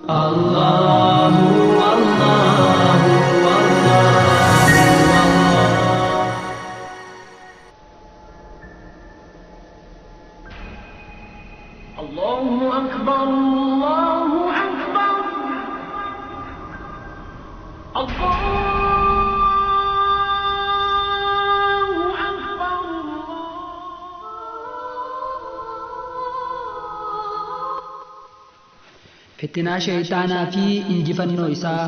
الله والله والله الله أكبر الله أكبر Fittinaa shayxaanaa fi injifannoo isaa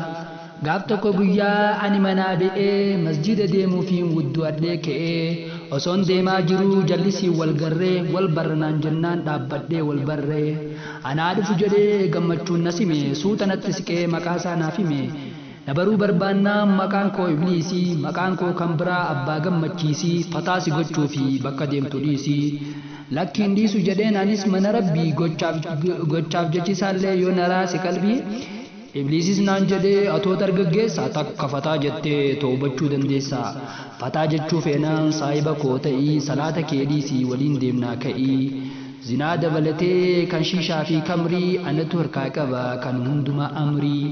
gaaf tokko guyyaa ani manaa ba'ee masjida deemuu fi wuddu'adhee ka'ee osoon deemaa jiruu jallisii wal garree wal barranaan jennaan dhaabbadhee wal barree anaa dhufu jedhee gammachuun na sime suuta natti siqee maqaa isaa naaf hime na baruu barbaannaan maqaan koo ibliisii maqaan koo kan biraa abbaa gammachiisii fataasi gochuu fi bakka deemtu dhiisii lakkiin dhiisu jedheen anis mana rabbii gochaaf jechisaallee yoo naraase qalbii ibliisis naan jedhee atoo dargaggeessa takka fataa jettee toobachuu dandeessa fataa jechuu feenaan saahiba koo ta'ii salaata kee dhiisii waliin deemnaa ka'ii zinaa dabalatee kan shiishaa fi kamrii anatu harkaa qaba kan hundumaa amrii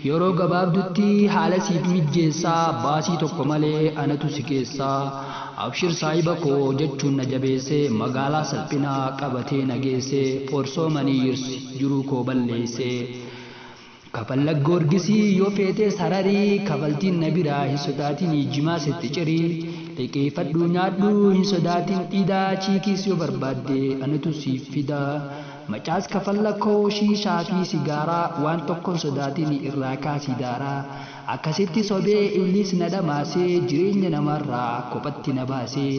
yeroo gabaabdutti haala siif mijjeessaa baasii tokko malee anatu si keessaa abshir saahiba koo jechuun na jabeessee magaalaa salphinaa qabatee na geessee forsoo maniirsi jiruu koo balleessee kafallag goorgisii yoo feetee sararii kafaltiin na biraa hin sodaatin jimaa sitti cirii liqeeffadhu nyaadhu hin sodaatin dhiidaa chiikiis yoo barbaadde anatu siif fidaa macaas kafalla koo shiishaa fi sigaaraa waan tokkon sodaatin irraa kaasii daaraa akkasitti sobee iblis na dhamaasee jireenya namarraa kophatti na baasee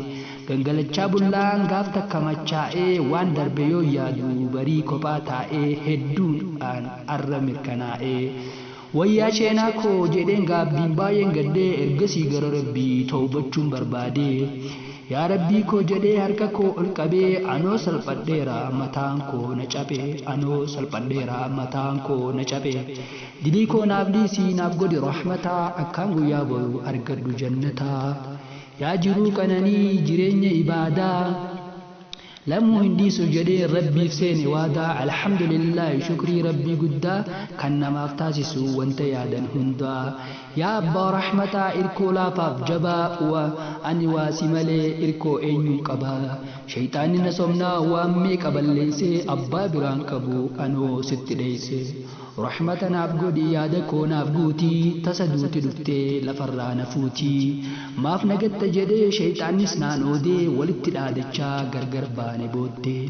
gangalachaa bullaan gaaf takka machaa'ee waan darbe yoo yaadu barii kophaa taa'ee hedduudhaan arra mirkanaa'ee wayyaa sheenaa koo jedheen gaabbiin baay'een gaddee ergasii gara rabbii tawbachuun barbaadee yaa rabbii koo jedhee harka koo ol qabee anoo salphadheera mataan koo na cabee anoo salphadheera mataan koo na cabee dilii koo naaf dhiisii naaf godhi rahmataa akkaan guyyaa boru argadhu jannataa yaa jiruu qananii jireenya ibaadaa lamuu hin dhiisu jedhee rabbiif seene waadaa alhamdulillahi shukrii rabbii guddaa kan namaaf taasisu wanta yaadan hundaa yaa abbaa rahmataa irkoo laafaaf jabaa ani waasi malee irkoo eenyuun qabaa shayxaanni na somnaa waan meeqa balleessee abbaa biraan qabu anoo sitti dheeyse rahmata naaf godhi yaada koo naaf guutii tasa duuti dhuftee lafarraa na fuutii maaf nagatta jedhee shayxaannis naan oodee walitti dhaadachaa gargar baane booddee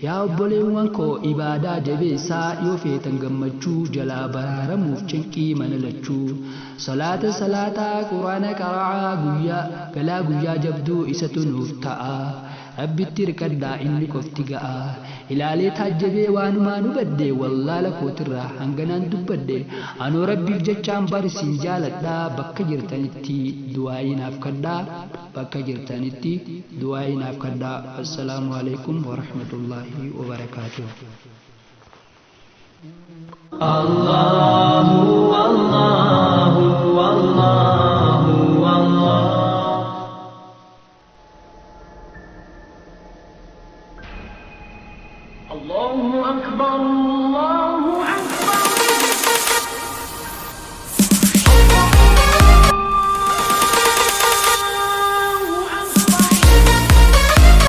yaa obboleewwan koo ibaadaa jabeessaa yoo feetan gammachuu jalaa baraaramuuf cinqii mana lachuu salaataa quraana qara'aa galaa guyyaa jabduu isatu nuuf ta'a rabbitti hirkadhaa inni qofti ga'a ilaalee taajjabee waanumaa nu badde wallaala kootirraa hanganaan dubbadde anoo rabbiif jechaan barsiin jaaladhaa bakka jirtanitti du'aayinaaf kadhaa bakka jirtanitti du'aayinaaf kadhaa assalaamu alaikum warahmatullaahi wabarakaatuh الله والله والله والله الله أكبر الله أكبر